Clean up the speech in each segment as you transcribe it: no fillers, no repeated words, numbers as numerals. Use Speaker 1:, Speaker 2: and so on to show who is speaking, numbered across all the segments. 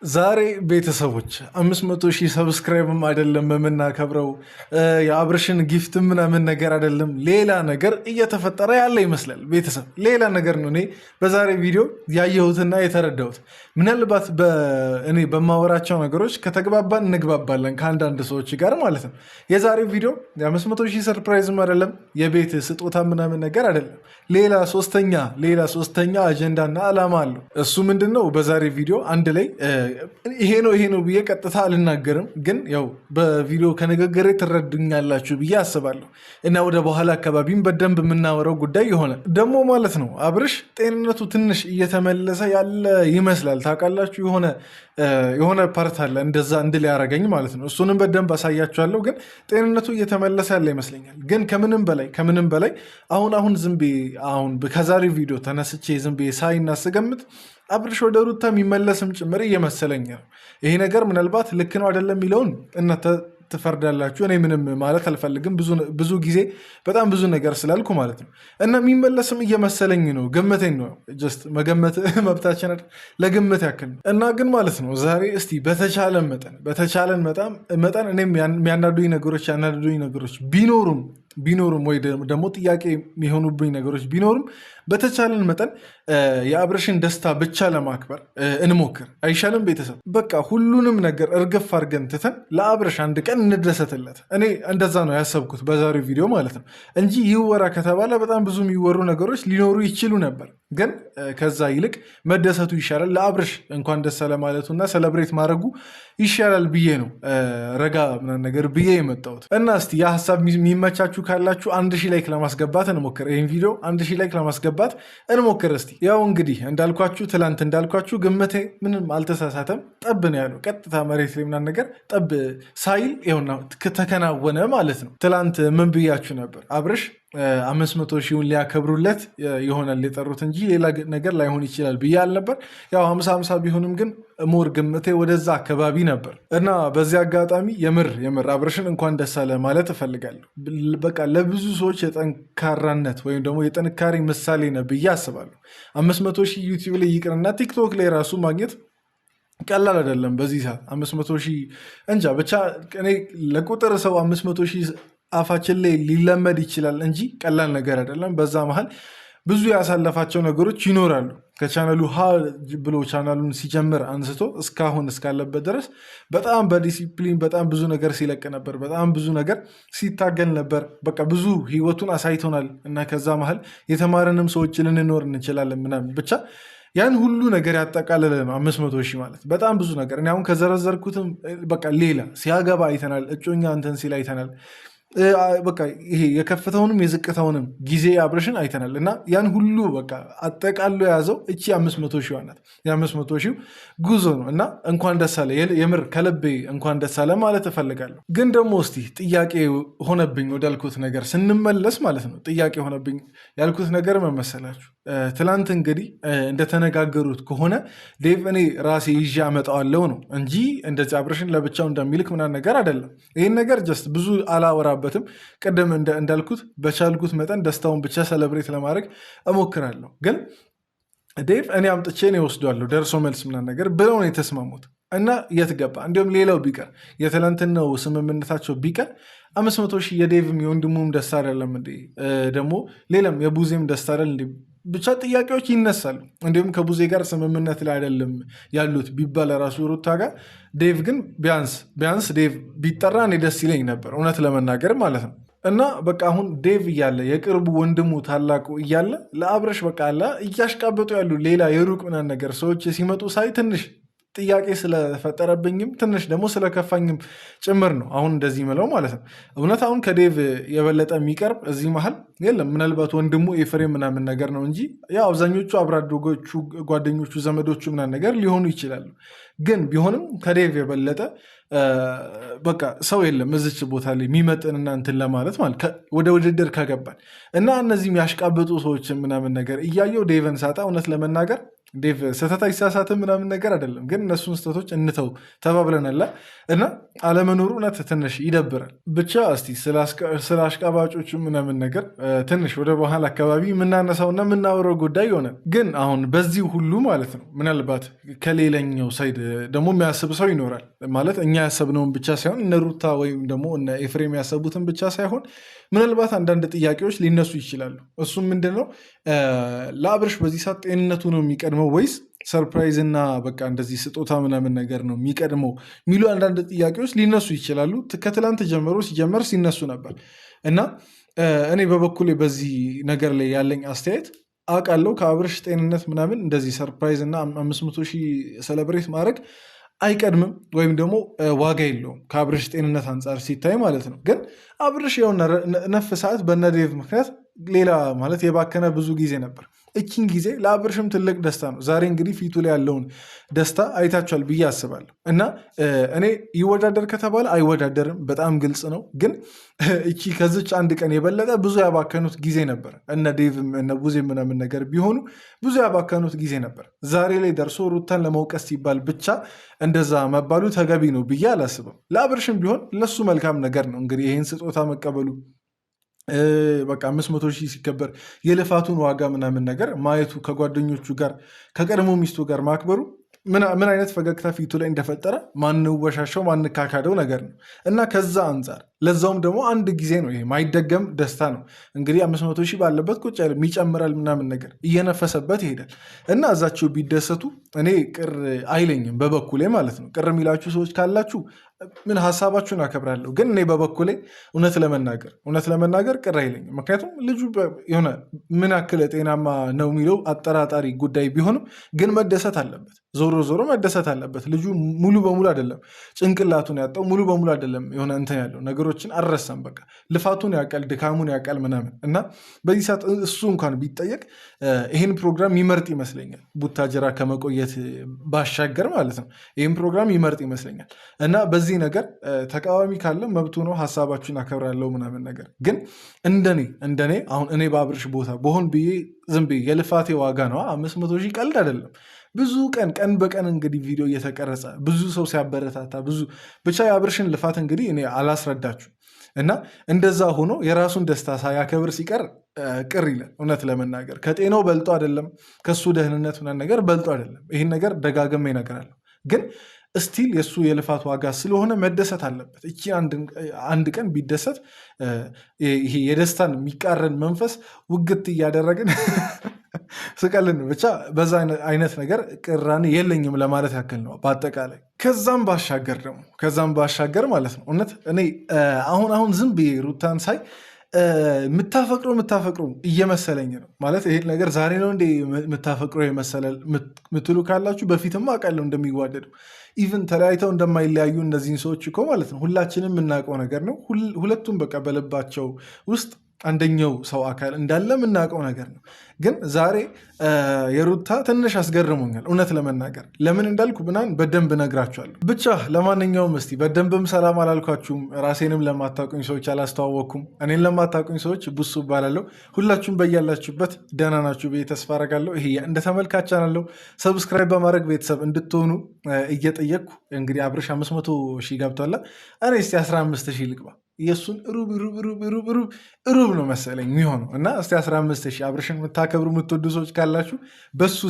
Speaker 1: ዛሬ ቤተሰቦች 500,000 ሰብስክራይብም አይደለም የምናከብረው የአብርሽን ጊፍት ምናምን ነገር አይደለም፣ ሌላ ነገር እየተፈጠረ ያለ ይመስላል። ቤተሰብ ሌላ ነገር ነው። እኔ በዛሬ ቪዲዮ ያየሁትና የተረዳሁት ምናልባት እኔ በማወራቸው ነገሮች ከተግባባን እንግባባለን ከአንዳንድ ሰዎች ጋር ማለት ነው። የዛሬው ቪዲዮ የ500,000 ሰርፕራይዝም አይደለም፣ የቤት ስጦታ ምናምን ነገር አይደለም። ሌላ ሶስተኛ አጀንዳና ዓላማ አለው። እሱ ምንድን ነው? በዛሬ ቪዲዮ አንድ ላይ ይሄ ነው ብዬ ቀጥታ አልናገርም፣ ግን ያው በቪዲዮ ከነገገሬ ትረዱኛላችሁ ብዬ አስባለሁ እና ወደ በኋላ አካባቢም በደንብ የምናወራው ጉዳይ የሆነ ደግሞ ማለት ነው አብርሽ ጤንነቱ ትንሽ እየተመለሰ ያለ ይመስላል። ታውቃላችሁ የሆነ ፓርት አለ እንደዛ እንድል ያደረገኝ ማለት ነው። እሱንም በደንብ አሳያችኋለሁ፣ ግን ጤንነቱ እየተመለሰ ያለ ይመስለኛል። ግን ከምንም በላይ አሁን አሁን ከዛሬ ቪዲዮ ተነስቼ ዝም ብዬ ሳይና ስገምት አብርሽ ወደ ሩታ የሚመለስም ጭምር እየመሰለኝ ነው። ይሄ ነገር ምናልባት ልክ ነው አይደለም የሚለውን እናንተ ትፈርዳላችሁ። እኔ ምንም ማለት አልፈልግም፣ ብዙ ጊዜ በጣም ብዙ ነገር ስላልኩ ማለት ነው። እና የሚመለስም እየመሰለኝ ነው። ገመተኝ ነው፣ ጀስት መገመት መብታችን ለግምት ያክል ነው። እና ግን ማለት ነው ዛሬ እስቲ በተቻለን መጠን እኔም ያናዱኝ ነገሮች ቢኖሩም ወይ ደግሞ ጥያቄ የሚሆኑብኝ ነገሮች ቢኖሩም በተቻለን መጠን የአብርሽን ደስታ ብቻ ለማክበር እንሞክር አይሻልም? ቤተሰብ በቃ ሁሉንም ነገር እርግፍ አድርገን ትተን ለአብርሽ አንድ ቀን እንደሰትለት። እኔ እንደዛ ነው ያሰብኩት በዛሬው ቪዲዮ ማለት ነው እንጂ ይወራ ከተባለ በጣም ብዙ የሚወሩ ነገሮች ሊኖሩ ይችሉ ነበር። ግን ከዛ ይልቅ መደሰቱ ይሻላል። ለአብርሽ እንኳን ደስ አለ ማለቱና ሰለብሬት ማድረጉ ይሻላል ብዬ ነው ረጋ ምናምን ነገር ብዬ የመጣሁት። እና እስቲ ያ ሀሳብ የሚመቻችሁ ካላችሁ 1,000 ላይክ ለማስገባት እንሞክር። ይህን ቪዲዮ 1,000 ላይክ ለማስገባት እንሞክር። እስቲ ያው እንግዲህ ትላንት እንዳልኳችሁ ግምቴ ምንም አልተሳሳተም። ጠብ ነው ያለው፣ ቀጥታ መሬት ላይ ምናምን ነገር ጠብ ሳይል ይኸውና ተከናወነ ማለት ነው። ትላንት ምን ብያችሁ ነበር? አብርሽ 500,000ውን ሊያከብሩለት ይሆናል የጠሩት እንጂ ሌላ ነገር ላይሆን ይችላል ብዬ አልነበር። ያው 50-50 ቢሆንም ግን ሞር ግምቴ ወደዛ አካባቢ ነበር። እና በዚህ አጋጣሚ የምር አብርሽን እንኳን ደስ አለ ማለት እፈልጋለሁ። በቃ ለብዙ ሰዎች የጠንካራነት ወይም ደግሞ የጥንካሬ ምሳሌ ነው ብዬ አስባለሁ። 500,000 ዩቲዩብ ላይ ይቅርና ቲክቶክ ላይ ራሱ ማግኘት ቀላል አይደለም። በዚህ ሰዓት 500,000 እንጃ ብቻ እኔ ለቁጥር ሰው 500,000 አፋችን ላይ ሊለመድ ይችላል እንጂ ቀላል ነገር አይደለም። በዛ መሀል ብዙ ያሳለፋቸው ነገሮች ይኖራሉ። ከቻናሉ ብሎ ቻናሉን ሲጀምር አንስቶ እስካሁን እስካለበት ድረስ በጣም በዲሲፕሊን በጣም ብዙ ነገር ሲለቅ ነበር። በጣም ብዙ ነገር ሲታገል ነበር። በቃ ብዙ ህይወቱን አሳይቶናል እና ከዛ መሀል የተማረንም ሰዎች ልንኖር እንችላለን ምናምን ብቻ ያን ሁሉ ነገር ያጠቃለለ ነው 500,000 ማለት በጣም ብዙ ነገር። እኔ አሁን ከዘረዘርኩትም በቃ ሌላ ሲያገባ አይተናል፣ እጮኛ እንትን ሲል አይተናል። በቃ ይሄ የከፍተውንም የዝቅተውንም ጊዜ አብርሽን አይተናል እና ያን ሁሉ በቃ አጠቃሎ የያዘው እቺ 500,000 ናት። የ500,000 ጉዞ ነው እና እንኳን ደስ አለ፣ የምር ከልቤ እንኳን ደስ አለ ማለት እፈልጋለሁ። ግን ደግሞ እስቲ ጥያቄ ሆነብኝ ወዳልኩት ነገር ስንመለስ ማለት ነው። ጥያቄ ሆነብኝ ያልኩት ነገር መመሰላችሁ ትላንት እንግዲህ እንደተነጋገሩት ከሆነ ዴቭ እኔ ራሴ ይዤ አመጣዋለሁ ነው እንጂ እንደዚህ አብርሽን ለብቻው እንደሚልክ ምናምን ነገር አይደለም። ይህን ነገር ጀስት ብዙ አላወራበትም። ቅድም እንዳልኩት በቻልኩት መጠን ደስታውን ብቻ ሰለብሬት ለማድረግ እሞክራለሁ። ግን ዴቭ እኔ አምጥቼ ነው እወስደዋለሁ ደርሶ መልስ ምናምን ነገር ብለው ነው የተስማሙት። እና የት ገባ? እንዲሁም ሌላው ቢቀር የትላንትናው ስምምነታቸው ቢቀር 500,000 የዴቭም የወንድሙም ደስታ አይደለም እንዴ? ደግሞ ሌላም የቡዜም ደስታ አይደል እንዴ? ብቻ ጥያቄዎች ይነሳሉ። እንዲሁም ከቡዜ ጋር ስምምነት ላይ አይደለም ያሉት ቢባል ራሱ ሩታ ጋር ዴቭ ግን ቢያንስ ዴቭ ቢጠራ እኔ ደስ ይለኝ ነበር እውነት ለመናገር ማለት ነው። እና በቃ አሁን ዴቭ እያለ የቅርቡ ወንድሙ ታላቁ እያለ ለአብርሽ በቃ አለ እያሽቃበጡ ያሉ ሌላ የሩቅ ምናምን ነገር ሰዎች ሲመጡ ሳይ ትንሽ ጥያቄ ስለፈጠረብኝም ትንሽ ደግሞ ስለከፋኝም ጭምር ነው አሁን እንደዚህ ምለው ማለት ነው። እውነት አሁን ከዴቭ የበለጠ የሚቀርብ እዚህ መሀል የለም። ምናልባት ወንድሙ ኤፍሬም ምናምን ነገር ነው እንጂ ያው አብዛኞቹ አብሮ አደጎቹ ጓደኞቹ ዘመዶቹ ምናምን ነገር ሊሆኑ ይችላሉ። ግን ቢሆንም ከዴቭ የበለጠ በቃ ሰው የለም እዚች ቦታ ላይ የሚመጥንና እንትን ለማለት ማለት ወደ ውድድር ከገባን እና እነዚህም ያሽቃበጡ ሰዎችን ምናምን ነገር እያየው ዴቭን ሳጣ እውነት ለመናገር ዴቭ ስህተት አይሳሳትም ምናምን ነገር አይደለም፣ ግን እነሱን ስህተቶች እንተው ተባብለናል እና አለመኖሩ እውነት ትንሽ ይደብራል። ብቻ እስቲ ስለ አሽቃባጮቹ ምናምን ነገር ትንሽ ወደ በኋላ አካባቢ የምናነሳውና የምናወረው ጉዳይ ይሆናል። ግን አሁን በዚህ ሁሉ ማለት ነው ምናልባት ከሌላኛው ሳይድ ደግሞ የሚያስብ ሰው ይኖራል ማለት እኛ ያሰብነውን ብቻ ሳይሆን እነ ሩታ ወይም ደግሞ እነ ኤፍሬም ያሰቡትን ብቻ ሳይሆን ምናልባት አንዳንድ ጥያቄዎች ሊነሱ ይችላሉ። እሱም ምንድነው ለአብርሽ በዚህ ሰዓት ጤንነቱ ነው የሚቀድመው ወይስ ሰርፕራይዝ እና በቃ እንደዚህ ስጦታ ምናምን ነገር ነው የሚቀድመው የሚሉ አንዳንድ ጥያቄዎች ሊነሱ ይችላሉ። ከትላንት ጀምሮ ሲጀመር ሲነሱ ነበር እና እኔ በበኩሌ በዚህ ነገር ላይ ያለኝ አስተያየት አውቃለሁ ከአብርሽ ጤንነት ምናምን እንደዚህ ሰርፕራይዝ እና 500,000 ሰለብሬት ማድረግ አይቀድምም ወይም ደግሞ ዋጋ የለውም ከአብርሽ ጤንነት አንጻር ሲታይ ማለት ነው። ግን አብርሽ ያው ነፍ ሰዓት በነዴቭ ምክንያት ሌላ ማለት የባከነ ብዙ ጊዜ ነበር። እቺን ጊዜ ለአብርሽም ትልቅ ደስታ ነው። ዛሬ እንግዲህ ፊቱ ላይ ያለውን ደስታ አይታችኋል ብዬ አስባለሁ እና እኔ ይወዳደር ከተባለ አይወዳደርም፣ በጣም ግልጽ ነው። ግን እቺ ከዚች አንድ ቀን የበለጠ ብዙ ያባከኑት ጊዜ ነበር። እነ ዴቭም እነ ቡዜ ምናምን ነገር ቢሆኑ ብዙ ያባከኑት ጊዜ ነበር። ዛሬ ላይ ደርሶ ሩታን ለመውቀስ ሲባል ብቻ እንደዛ መባሉ ተገቢ ነው ብዬ አላስብም። ለአብርሽም ቢሆን ለሱ መልካም ነገር ነው እንግዲህ ይህን ስጦታ መቀበሉ በቃ 500,000 ሲከበር የልፋቱን ዋጋ ምናምን ነገር ማየቱ ከጓደኞቹ ጋር ከቀድሞ ሚስቱ ጋር ማክበሩ ምን አይነት ፈገግታ ፊቱ ላይ እንደፈጠረ ማንወሻሸው ማንካካደው ነገር ነው እና ከዛ አንጻር ለዛውም ደግሞ አንድ ጊዜ ነው ይሄ ማይደገም ደስታ ነው። እንግዲህ 500,000 ባለበት ቁጭ ያለ ይጨምራል ምናምን ነገር እየነፈሰበት ይሄዳል እና እዛቸው ቢደሰቱ እኔ ቅር አይለኝም በበኩሌ ማለት ነው። ቅር የሚላችሁ ሰዎች ካላችሁ ምን ሀሳባችሁን አከብራለሁ። ግን እኔ በበኩሌ እውነት ለመናገር ቅር አይለኝም። ምክንያቱም ልጁ የሆነ ምን ያክል ጤናማ ነው የሚለው አጠራጣሪ ጉዳይ ቢሆንም ግን መደሰት አለበት። ዞሮ መደሰት አለበት። ልጁ ሙሉ በሙሉ አይደለም ጭንቅላቱን ያጣው፣ ሙሉ በሙሉ አይደለም የሆነ እንትን ያለው ነገሮችን አልረሳም። በቃ ልፋቱን ያውቃል፣ ድካሙን ያውቃል ምናምን እና በዚህ ሰዓት እሱ እንኳን ቢጠየቅ ይህን ፕሮግራም ይመርጥ ይመስለኛል። ቡታጀራ ከመቆየት ባሻገር ማለት ነው ይህን ፕሮግራም ይመርጥ ይመስለኛል እና በዚህ ነገር ተቃዋሚ ካለ መብቱ ነው። ሀሳባችሁን አከብራለሁ ምናምን ነገር ግን እንደኔ አሁን እኔ በአብርሽ ቦታ በሆን ብዬ ዝም ብዬ የልፋቴ ዋጋ ነው 500,000 ቀልድ አይደለም። ብዙ ቀን በቀን እንግዲህ ቪዲዮ እየተቀረጸ ብዙ ሰው ሲያበረታታ ብዙ ብቻ የአብርሽን ልፋት እንግዲህ እኔ አላስረዳችሁ እና እንደዛ ሆኖ የራሱን ደስታ ሳያከብር ሲቀር ቅር ይላል። እውነት ለመናገር ከጤናው በልጦ አይደለም፣ ከሱ ደህንነት ምናምን ነገር በልጦ አይደለም። ይህን ነገር ደጋግሜ እነግራለሁ። ግን ስቲል የእሱ የልፋት ዋጋ ስለሆነ መደሰት አለበት። እቺ አንድ ቀን ቢደሰት ይሄ የደስታን የሚቃረን መንፈስ ውግት እያደረግን ስቀልን ብቻ በዛ አይነት ነገር ቅራኔ የለኝም ለማለት ያክል ነው በአጠቃላይ። ከዛም ባሻገር ማለት ነው እውነት እኔ አሁን ዝም ብዬ ሩታን ሳይ የምታፈቅረው እየመሰለኝ ነው ማለት ይሄ ነገር ዛሬ ነው እንደ የምታፈቅረው የመሰለ ምትሉ ካላችሁ በፊትም አውቃለሁ እንደሚዋደዱ ኢቭን ተለያይተው እንደማይለያዩ እነዚህን ሰዎች እኮ ማለት ነው ሁላችንም የምናውቀው ነገር ነው። ሁለቱም በቃ በልባቸው ውስጥ አንደኛው ሰው አካል እንዳለ የምናውቀው ነገር ነው። ግን ዛሬ የሩታ ትንሽ አስገርሞኛል እውነት ለመናገር ለምን እንዳልኩ ምናምን በደንብ እነግራችኋለሁ። ብቻ ለማንኛውም እስቲ በደንብም ሰላም አላልኳችሁም፣ ራሴንም ለማታውቁኝ ሰዎች አላስተዋወቅኩም። እኔን ለማታውቁኝ ሰዎች ቡሱ እባላለሁ። ሁላችሁም በያላችሁበት ደህና ናችሁ ብዬ ተስፋ አደርጋለሁ። ይሄ እንደ ተመልካች ቻናለሁ ሰብስክራይብ በማድረግ ቤተሰብ እንድትሆኑ እየጠየቅኩ እንግዲህ አብርሽ 500,000 ገብቷላ። እኔ እስቲ 15,000 ልግባ። የእሱን ሩብ ነው መሰለኝ የሚሆነው እና እስቲ 15,000 አብርሽን የምታከብሩ የምትወዱ ሰዎች ካላችሁ በሱ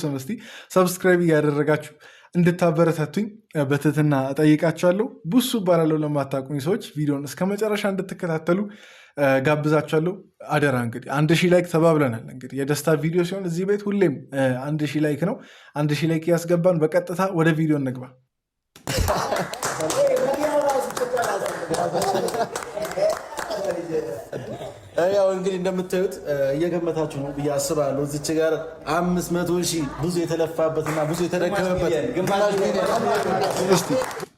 Speaker 1: ስም እስቲ ሰብስክራይብ እያደረጋችሁ እንድታበረታቱኝ በትህትና እጠይቃችኋለሁ። ቡሱ እባላለሁ። ለማታውቁኝ ሰዎች ቪዲዮን እስከ መጨረሻ እንድትከታተሉ ጋብዛችኋለሁ። አደራ እንግዲህ 1,000 ላይክ ተባብለናል። እንግዲህ የደስታ ቪዲዮ ሲሆን እዚህ ቤት ሁሌም 1,000 ላይክ ነው። 1,000 ላይክ ያስገባን። በቀጥታ ወደ ቪዲዮ እንግባ።
Speaker 2: ያው እንግዲህ እንደምታዩት እየገመታችሁ ነው ብዬ አስባለሁ። እዚች ጋር 500,000 ብዙ የተለፋበትና ብዙ የተደከመበት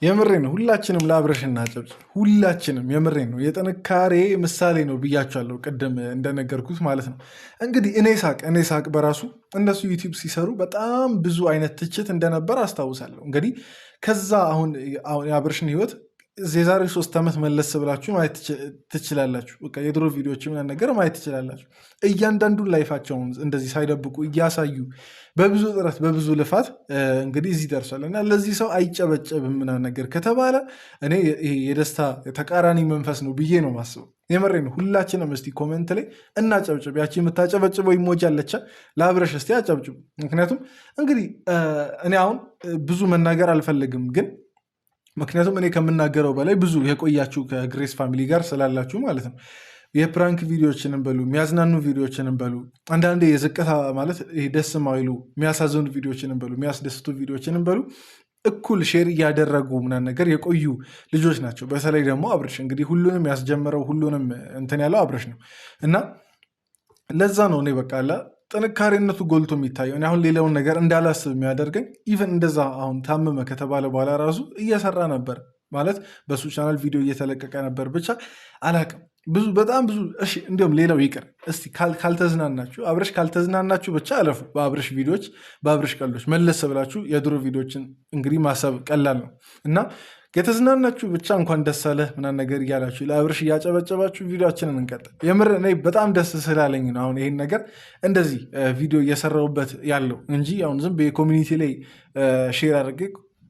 Speaker 1: የምሬ ነው። ሁላችንም ለአብርሽ እናጨብጭብ። ሁላችንም የምሬ ነው። የጥንካሬ ምሳሌ ነው ብያቸዋለሁ ቅድም እንደነገርኩት ማለት ነው። እንግዲህ እኔ ሳቅ በራሱ እነሱ ዩቲዩብ ሲሰሩ በጣም ብዙ አይነት ትችት እንደነበር አስታውሳለሁ። እንግዲህ ከዛ አሁን የአብርሽን ህይወት የዛሬ 3 ዓመት መለስ ብላችሁ ማየት ትችላላችሁ። በቃ የድሮ ቪዲዮዎች ምናምን ነገር ማየት ትችላላችሁ። እያንዳንዱን ላይፋቸውን እንደዚህ ሳይደብቁ እያሳዩ በብዙ ጥረት በብዙ ልፋት እንግዲህ እዚህ ደርሷል እና ለዚህ ሰው አይጨበጨብም ምናምን ነገር ከተባለ እኔ ይሄ የደስታ ተቃራኒ መንፈስ ነው ብዬ ነው ማስበው። የመሬ ነው። ሁላችንም እስቲ ኮሜንት ላይ እናጨብጭብ። ያቺ የምታጨበጭበው ኢሞጂ አለች፣ ለአብርሽ እስቲ አጨብጭቡ። ምክንያቱም እንግዲህ እኔ አሁን ብዙ መናገር አልፈልግም ግን ምክንያቱም እኔ ከምናገረው በላይ ብዙ የቆያችሁ ከግሬስ ፋሚሊ ጋር ስላላችሁ ማለት ነው። የፕራንክ ቪዲዮችንም በሉ የሚያዝናኑ ቪዲዮችንም በሉ አንዳንዴ የዝቅታ ማለት ደስ ማይሉ የሚያሳዝኑ ቪዲዮችንም በሉ የሚያስደስቱ ቪዲዮችንም በሉ እኩል ሼር እያደረጉ ምናምን ነገር የቆዩ ልጆች ናቸው። በተለይ ደግሞ አብርሽ እንግዲህ ሁሉንም ያስጀመረው ሁሉንም እንትን ያለው አብርሽ ነው እና ለዛ ነው እኔ በቃ ጥንካሬነቱ ጎልቶ የሚታየው። አሁን ሌላውን ነገር እንዳላስብ የሚያደርገኝ ኢቨን እንደዛ አሁን ታመመ ከተባለ በኋላ ራሱ እየሰራ ነበር ማለት በሱ ቻናል ቪዲዮ እየተለቀቀ ነበር። ብቻ አላቅም በጣም ብዙ እሺ፣ እንዲሁም ሌላው ይቅር እስቲ ካልተዝናናችሁ አብርሽ ካልተዝናናችሁ ብቻ አለፉ። በአብርሽ ቪዲዮዎች በአብርሽ ቀልዶች መለስ ብላችሁ የድሮ ቪዲዮችን እንግዲህ ማሰብ ቀላል ነው እና የተዝናናችሁ ብቻ እንኳን ደስ አለህ ምናምን ነገር እያላችሁ ለአብርሽ እያጨበጨባችሁ ቪዲዮችንን እንቀጥል። የምር እኔ በጣም ደስ ስላለኝ ነው አሁን ይሄን ነገር እንደዚህ ቪዲዮ እየሰራሁበት ያለው እንጂ አሁን ዝም በኮሚኒቲ ላይ ሼር አድርጌ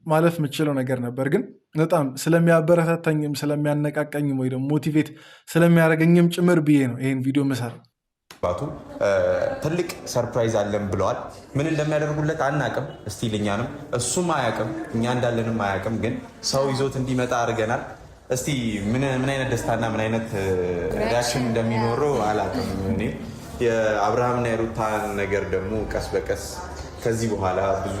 Speaker 1: ማለፍ የምችለው ነገር ነበር። ግን በጣም ስለሚያበረታታኝም ስለሚያነቃቃኝም ወይ ደግሞ ሞቲቬት ስለሚያደርገኝም ጭምር ብዬ ነው ይሄን ቪዲዮ የምሰራው።
Speaker 3: ትልቅ ሰርፕራይዝ አለን ብለዋል። ምን እንደሚያደርጉለት አናቅም። እስቲ ልኛንም እሱም አያቅም እኛ እንዳለንም አያቅም። ግን ሰው ይዞት እንዲመጣ አድርገናል። እስቲ ምን አይነት ደስታና ምን አይነት ሪያክሽን እንደሚኖረው አላቅም። እኔ የአብርሃምና የሩታን ነገር ደግሞ ቀስ በቀስ ከዚህ በኋላ ብዙ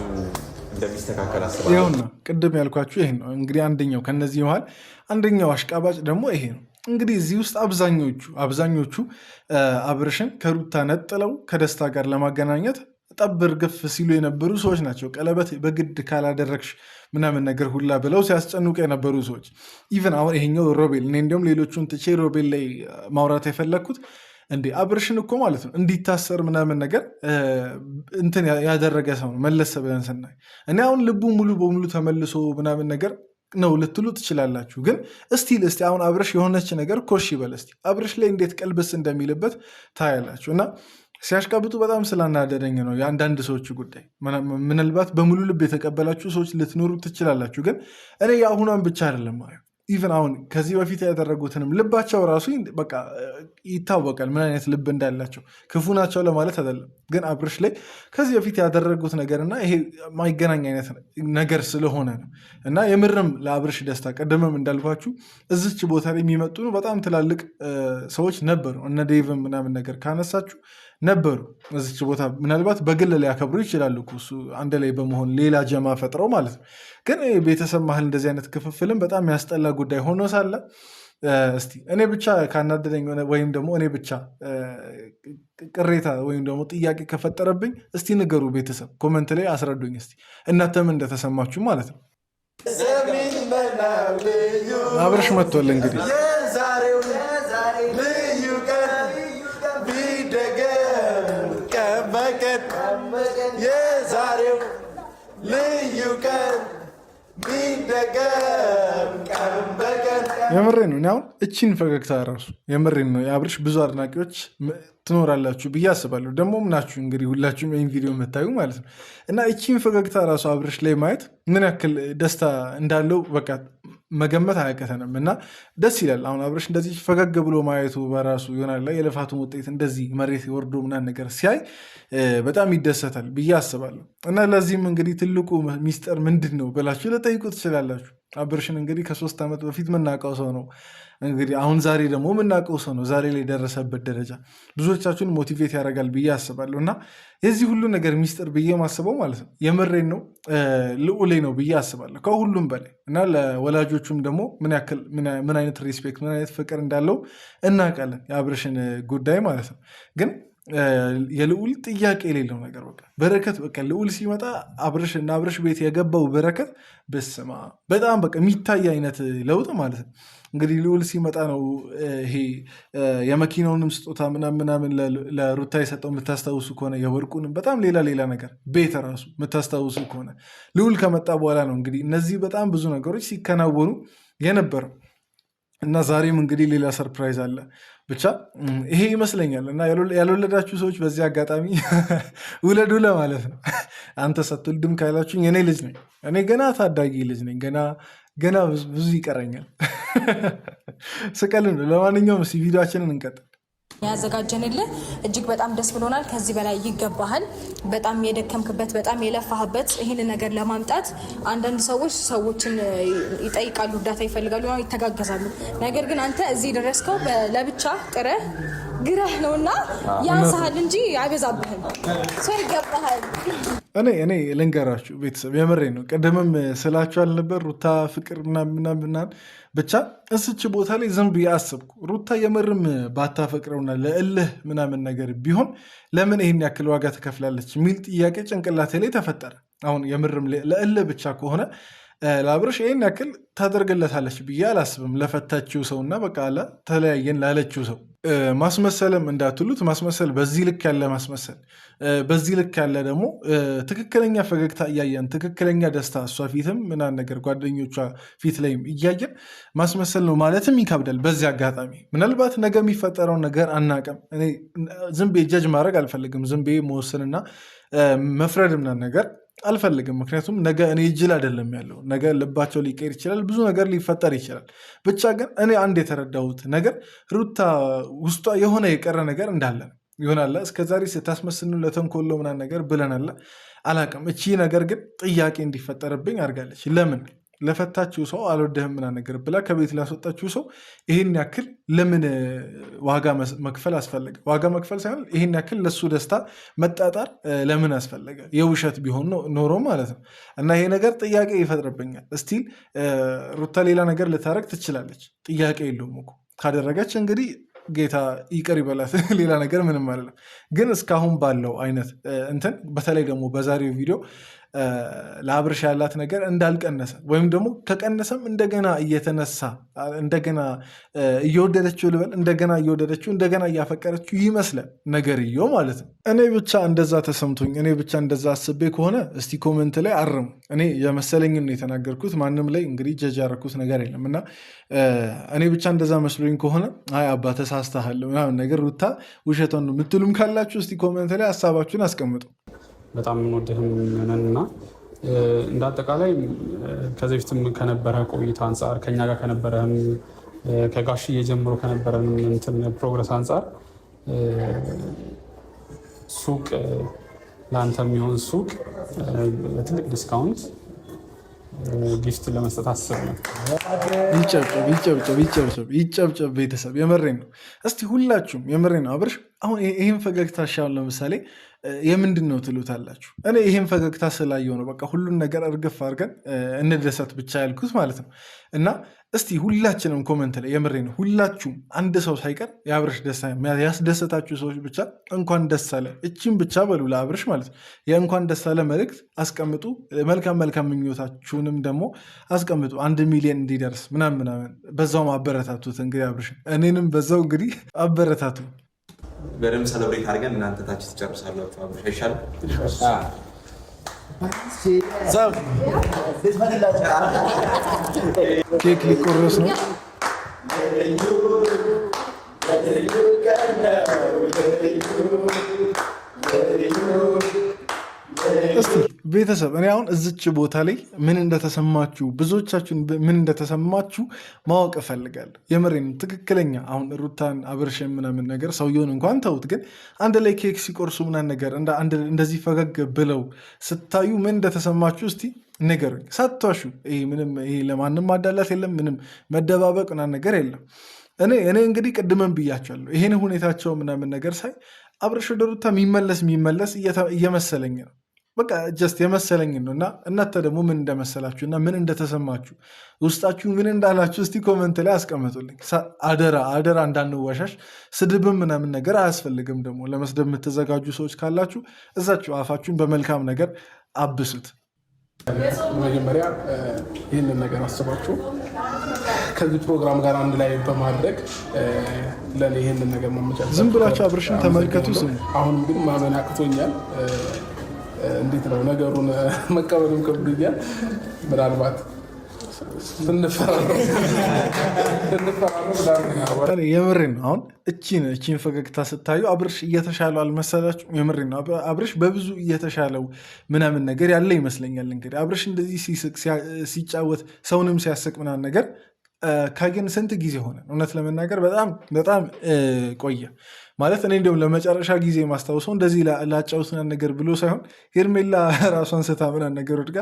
Speaker 3: እንደሚስተካከል አስባለሁ።
Speaker 1: ይኸውና ቅድም ያልኳችሁ ይሄ ነው እንግዲህ አንደኛው ከነዚህ መሃል አንደኛው አሽቃባጭ ደግሞ ይሄ ነው። እንግዲህ እዚህ ውስጥ አብዛኞቹ አብርሽን ከሩታ ነጥለው ከደስታ ጋር ለማገናኘት ጠብር ግፍ ሲሉ የነበሩ ሰዎች ናቸው። ቀለበት በግድ ካላደረግሽ ምናምን ነገር ሁላ ብለው ሲያስጨንቁ የነበሩ ሰዎች ኢቨን አሁን ይሄኛው ሮቤል እኔ እንዲሁም ሌሎቹን ትቼ ሮቤል ላይ ማውራት የፈለግኩት እንዴ አብርሽን እኮ ማለት ነው እንዲታሰር ምናምን ነገር እንትን ያደረገ ሰው ነው መለስ ብለን ስናይ። እኔ አሁን ልቡ ሙሉ በሙሉ ተመልሶ ምናምን ነገር ነው ልትሉ ትችላላችሁ። ግን እስቲ አሁን አብርሽ የሆነች ነገር ኮሽ ይበል እስቲ አብርሽ ላይ እንዴት ቀልብስ እንደሚልበት ታያላችሁ። እና ሲያሽቃብጡ በጣም ስላናደደኝ ነው የአንዳንድ ሰዎች ጉዳይ። ምናልባት በሙሉ ልብ የተቀበላችሁ ሰዎች ልትኖሩ ትችላላችሁ። ግን እኔ የአሁኗን ብቻ አይደለም ኢቨን አሁን ከዚህ በፊት ያደረጉትንም ልባቸው ራሱ በቃ ይታወቃል ምን አይነት ልብ እንዳላቸው። ክፉ ናቸው ለማለት አይደለም፣ ግን አብርሽ ላይ ከዚህ በፊት ያደረጉት ነገርና ይሄ ማይገናኝ አይነት ነገር ስለሆነ ነው። እና የምርም ለአብርሽ ደስታ ቀደምም እንዳልኳችሁ እዚች ቦታ ላይ የሚመጡ በጣም ትላልቅ ሰዎች ነበሩ። እነ ዴቭም ምናምን ነገር ካነሳችሁ ነበሩ እዚች ቦታ። ምናልባት በግል ሊያከብሩ ይችላሉ እሱ አንድ ላይ በመሆን ሌላ ጀማ ፈጥረው ማለት ነው። ግን ቤተሰብ መሀል እንደዚህ አይነት ክፍፍልም በጣም ያስጠላ ጉዳይ ሆኖ ሳለ እስቲ እኔ ብቻ ካናደደኝ ወይም ደግሞ እኔ ብቻ ቅሬታ ወይም ደግሞ ጥያቄ ከፈጠረብኝ እስቲ ንገሩ ቤተሰብ፣ ኮመንት ላይ አስረዱኝ እስቲ እናንተም እንደተሰማችሁ ማለት ነው። አብርሽ መጥቷል እንግዲህ
Speaker 2: የዛሬው ልዩ ቀን ቢደገም ቀን በቀን
Speaker 1: የምሬን ነው። አሁን እቺን ፈገግታ ራሱ የምሬን ነው የአብርሽ ብዙ አድናቂዎች ትኖራላችሁ ብዬ አስባለሁ። ደግሞ ምናችሁ እንግዲህ ሁላችሁም ይህን ቪዲዮ የምታዩ ማለት ነው። እና እቺን ፈገግታ ራሱ አብርሽ ላይ ማየት ምን ያክል ደስታ እንዳለው በቃ መገመት አያቀተንም። እና ደስ ይላል። አሁን አብርሽ እንደዚህ ፈገግ ብሎ ማየቱ በራሱ ይሆናል የልፋቱን ውጤት እንደዚህ መሬት ወርዶ ምናምን ነገር ሲያይ በጣም ይደሰታል ብዬ አስባለሁ። እና ለዚህም እንግዲህ ትልቁ ሚስጥር ምንድን ነው ብላችሁ ልጠይቁ ትችላላችሁ። አብርሽን እንግዲህ ከ3 ዓመት በፊት የምናውቀው ሰው ነው። እንግዲህ አሁን ዛሬ ደግሞ የምናውቀው ሰው ነው። ዛሬ ላይ የደረሰበት ደረጃ ብዙዎቻችሁን ሞቲቬት ያደርጋል ብዬ አስባለሁ። እና የዚህ ሁሉ ነገር ሚስጥር ብዬ ማስበው ማለት ነው የምሬን ነው ልዑሌ ነው ብዬ አስባለሁ ከሁሉም በላይ። እና ለወላጆቹም ደግሞ ምን አይነት ሪስፔክት ምን አይነት ፍቅር እንዳለው እናውቃለን የአብርሽን ጉዳይ ማለት ነው። ግን የልዑል ጥያቄ የሌለው ነገር በቃ በረከት በቃ ልዑል ሲመጣ እና አብርሽ ቤት የገባው በረከት በስማ በጣም በቃ የሚታይ አይነት ለውጥ ማለት ነው። እንግዲህ ልዑል ሲመጣ ነው ይሄ የመኪናውንም ስጦታ ምናምን ለሩታ የሰጠው የምታስታውሱ ከሆነ የወርቁንም በጣም ሌላ ነገር ቤት ራሱ የምታስታውሱ ከሆነ ልዑል ከመጣ በኋላ ነው እንግዲህ እነዚህ በጣም ብዙ ነገሮች ሲከናወኑ የነበረው እና ዛሬም እንግዲህ ሌላ ሰርፕራይዝ አለ። ብቻ ይሄ ይመስለኛል። እና ያልወለዳችሁ ሰዎች በዚህ አጋጣሚ ውለዱ ለማለት ነው። አንተ ሳትወልድም ካላችሁኝ እኔ ልጅ ነኝ። እኔ ገና ታዳጊ ልጅ ነኝ። ገና ብዙ ይቀረኛል። ስቀልን። ለማንኛውም እስኪ ቪዲዮችንን እንቀጥል።
Speaker 4: ያዘጋጀንልህ እጅግ በጣም ደስ ብሎናል። ከዚህ በላይ ይገባሃል። በጣም የደከምክበት በጣም የለፋህበት ይህን ነገር ለማምጣት አንዳንድ ሰዎችን ይጠይቃሉ፣ እርዳታ ይፈልጋሉ፣ ይተጋገዛሉ። ነገር ግን አንተ እዚህ ደረስከው ለብቻ ጥረህ ግረህ ነውና ያንሳሃል እንጂ አይበዛብህም። ሰው ይገባሃል።
Speaker 1: እኔ ልንገራችሁ ቤተሰብ የምሬ ነው። ቅድምም ስላችሁ አልነበር ሩታ ፍቅር ምናምን ብቻ እስች ቦታ ላይ ዝም ብዬ አስብኩ። ሩታ የምርም ባታፈቅረውና ለእልህ ምናምን ነገር ቢሆን ለምን ይህን ያክል ዋጋ ትከፍላለች የሚል ጥያቄ ጭንቅላቴ ላይ ተፈጠረ። አሁን የምርም ለእልህ ብቻ ከሆነ ለአብርሽ ይህን ያክል ታደርግለታለች ብዬ አላስብም። ለፈታችው ሰውና በቃ ተለያየን ላለችው ሰው ማስመሰልም እንዳትሉት ማስመሰል በዚህ ልክ ያለ ማስመሰል በዚህ ልክ ያለ ደግሞ ትክክለኛ ፈገግታ እያየን ትክክለኛ ደስታ እሷ ፊትም ምናምን ነገር ጓደኞቿ ፊት ላይም እያየን ማስመሰል ነው ማለትም ይከብዳል። በዚህ አጋጣሚ ምናልባት ነገ የሚፈጠረውን ነገር አናውቅም። እኔ ዝም ብዬ ጀጅ ማድረግ አልፈልግም። ዝም ብዬ መወሰንና መፍረድ ምናምን ነገር አልፈልግም። ምክንያቱም ነገ እኔ እጅል አይደለም ያለው፣ ነገ ልባቸው ሊቀር ይችላል፣ ብዙ ነገር ሊፈጠር ይችላል። ብቻ ግን እኔ አንድ የተረዳሁት ነገር ሩታ ውስጧ የሆነ የቀረ ነገር እንዳለ ይሆናለ። እስከዛሬ ስታስመስል ለተንኮሎ ምናምን ነገር ብለናለ አላቅም። እቺ ነገር ግን ጥያቄ እንዲፈጠርብኝ አድርጋለች። ለምን ለፈታችው ሰው አልወደህም ምናምን ነገር ብላ ከቤት ላስወጣችው ሰው ይህን ያክል ለምን ዋጋ መክፈል አስፈለገ? ዋጋ መክፈል ሳይሆን ይህን ያክል ለሱ ደስታ መጣጣር ለምን አስፈለገ? የውሸት ቢሆን ኖሮ ማለት ነው። እና ይሄ ነገር ጥያቄ ይፈጥርብኛል። እስቲል ሩታ ሌላ ነገር ልታረግ ትችላለች፣ ጥያቄ የለውም እኮ። ካደረገች እንግዲህ ጌታ ይቅር ይበላት፣ ሌላ ነገር ምንም አይደለም። ግን እስካሁን ባለው አይነት እንትን በተለይ ደግሞ በዛሬው ቪዲዮ ለአብርሽ ያላት ነገር እንዳልቀነሰ ወይም ደግሞ ከቀነሰም እንደገና እየተነሳ እንደገና እየወደደችው ልበል እንደገና እየወደደችው እንደገና እያፈቀረችው ይመስላል ነገርየው ማለት ነው። እኔ ብቻ እንደዛ ተሰምቶኝ እኔ ብቻ እንደዛ አስቤ ከሆነ እስቲ ኮመንት ላይ አርሙ። እኔ የመሰለኝን ነው የተናገርኩት። ማንም ላይ እንግዲህ ጀጅ ያደረኩት ነገር የለም እና እኔ ብቻ እንደዛ መስሎኝ ከሆነ አይ አባ ተሳስተሃል ምናምን ነገር ሩታ ውሸቷን ነው የምትሉም ካላችሁ እስቲ ኮመንት ላይ ሀሳባችሁን አስቀምጡ።
Speaker 5: በጣም እንወድህም ነን እና እንደ አጠቃላይ ከዚህ በፊትም ከነበረ ቆይታ አንጻር ከኛ ጋር ከነበረም ከጋሽዬ ጀምሮ ከነበረን እንትን ፕሮግረስ አንጻር ሱቅ ለአንተ የሚሆን ሱቅ በትልቅ ዲስካውንት ጊፍት ለመስጠት አስብ ነው።
Speaker 1: ይጨብጨብ ቤተሰብ፣ የመሬን ነው። እስቲ ሁላችሁም የመሬን ነው። አብርሽ አሁን ይህን ፈገግታ ሻውን ለምሳሌ የምንድን ነው ትሉታላችሁ? እኔ ይህን ፈገግታ ስላየው ነው በቃ ሁሉን ነገር እርግፍ አድርገን እንደሰት ብቻ ያልኩት ማለት ነው። እና እስቲ ሁላችንም ኮመንት ላይ የምሬ ነው ሁላችሁም አንድ ሰው ሳይቀር የአብርሽ ደስታ ያስደሰታችሁ ሰዎች ብቻ እንኳን ደስ አለ እቺም ብቻ በሉ ለአብርሽ ማለት ነው። የእንኳን ደስ አለ መልእክት አስቀምጡ። መልካም መልካም ምኞታችሁንም ደግሞ አስቀምጡ። 1 ሚሊዮን እንዲደርስ ምናምን በዛውም አበረታቱት። እንግዲህ አብርሽ እኔንም በዛው እንግዲህ አበረታቱ።
Speaker 3: በደንብ ሰለብሬት አድርገን እናንተ ታች ትጨርሳላችሁ። አብርሽ አይሻልም?
Speaker 1: ኬክ ሊቆረስ ነው። እስቲ ቤተሰብ እኔ አሁን እዝች ቦታ ላይ ምን እንደተሰማችሁ ብዙዎቻችሁን ምን እንደተሰማችሁ ማወቅ እፈልጋለሁ። የምሬን ትክክለኛ አሁን ሩታን አብርሽን ምናምን ነገር ሰውየውን እንኳን ተውት፣ ግን አንድ ላይ ኬክ ሲቆርሱ ምናምን ነገር እንደዚህ ፈገግ ብለው ስታዩ ምን እንደተሰማችሁ እስቲ ንገሩኝ። ሳትዋሹ። ይሄ ለማንም ማዳላት የለም፣ ምንም መደባበቅ ምናምን ነገር የለም። እኔ እንግዲህ ቅድመን ብያቸዋለሁ። ይሄን ሁኔታቸው ምናምን ነገር ሳይ አብርሽ ወደ ሩታ የሚመለስ እየመሰለኝ ነው። በቃ ጀስት የመሰለኝን ነው። እና እናንተ ደግሞ ምን እንደመሰላችሁ እና ምን እንደተሰማችሁ ውስጣችሁ ምን እንዳላችሁ እስቲ ኮመንት ላይ አስቀምጡልኝ። አደራ እንዳንወሻሽ። ስድብም ምናምን ነገር አያስፈልግም። ደግሞ ለመስደብ የምትዘጋጁ ሰዎች ካላችሁ እዛችሁ አፋችሁን በመልካም ነገር አብሱት።
Speaker 6: መጀመሪያ ይህንን ነገር አስባችሁ ከዚህ ፕሮግራም ጋር አንድ ላይ በማድረግ ለእኔ ይህንን ነገር ማመቻቸት።
Speaker 1: ዝም ብላችሁ አብርሽን ተመልከቱ፣ ስሙ።
Speaker 6: አሁንም ግን ማመን አቅቶኛል። እንዴት ነው ነገሩን መቀበልም ከብዶኛል። ምናልባት
Speaker 1: የምሬን ነው። አሁን እቺን ፈገግታ ስታዩ አብርሽ እየተሻለው አልመሰላችሁም? የምሬን ነው። አብርሽ በብዙ እየተሻለው ምናምን ነገር ያለ ይመስለኛል። እንግዲህ አብርሽ እንደዚህ ሲስቅ ሲጫወት ሰውንም ሲያስቅ ምናምን ነገር ካገን ስንት ጊዜ ሆነ? እውነት ለመናገር በጣም በጣም ቆየ ማለት እኔ እንዲሁም ለመጨረሻ ጊዜ ማስታውሰው እንደዚህ ላጫውት ምናምን ነገር ብሎ ሳይሆን ሄርሜላ ራሷን ስታ ምናምን ነገር ወድቃ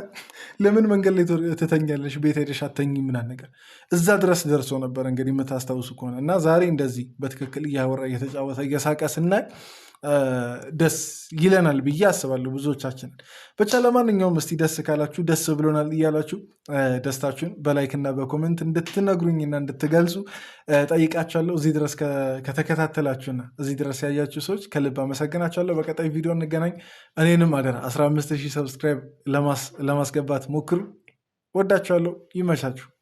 Speaker 1: ለምን መንገድ ላይ ትተኛለሽ ቤት ሄደሽ አተኝም ምናምን ነገር እዛ ድረስ ደርሶ ነበር እንግዲህ የምታስታውሱ ከሆነ እና ዛሬ እንደዚህ በትክክል እያወራ እየተጫወተ እየሳቀ ስናይ ደስ ይለናል ብዬ አስባለሁ ብዙዎቻችንን። ብቻ ለማንኛውም እስቲ ደስ ካላችሁ ደስ ብሎናል እያላችሁ ደስታችሁን በላይክና በኮሜንት እንድትነግሩኝና እንድትገልጹ ጠይቃችኋለሁ። እዚህ ድረስ ከተከታተላችሁና እዚህ ድረስ ያያችሁ ሰዎች ከልብ አመሰግናችኋለሁ። በቀጣይ ቪዲዮ እንገናኝ። እኔንም አደራ 15000 ሰብስክራይብ ለማስገባት ሞክሩ። ወዳችኋለሁ። ይመቻችሁ።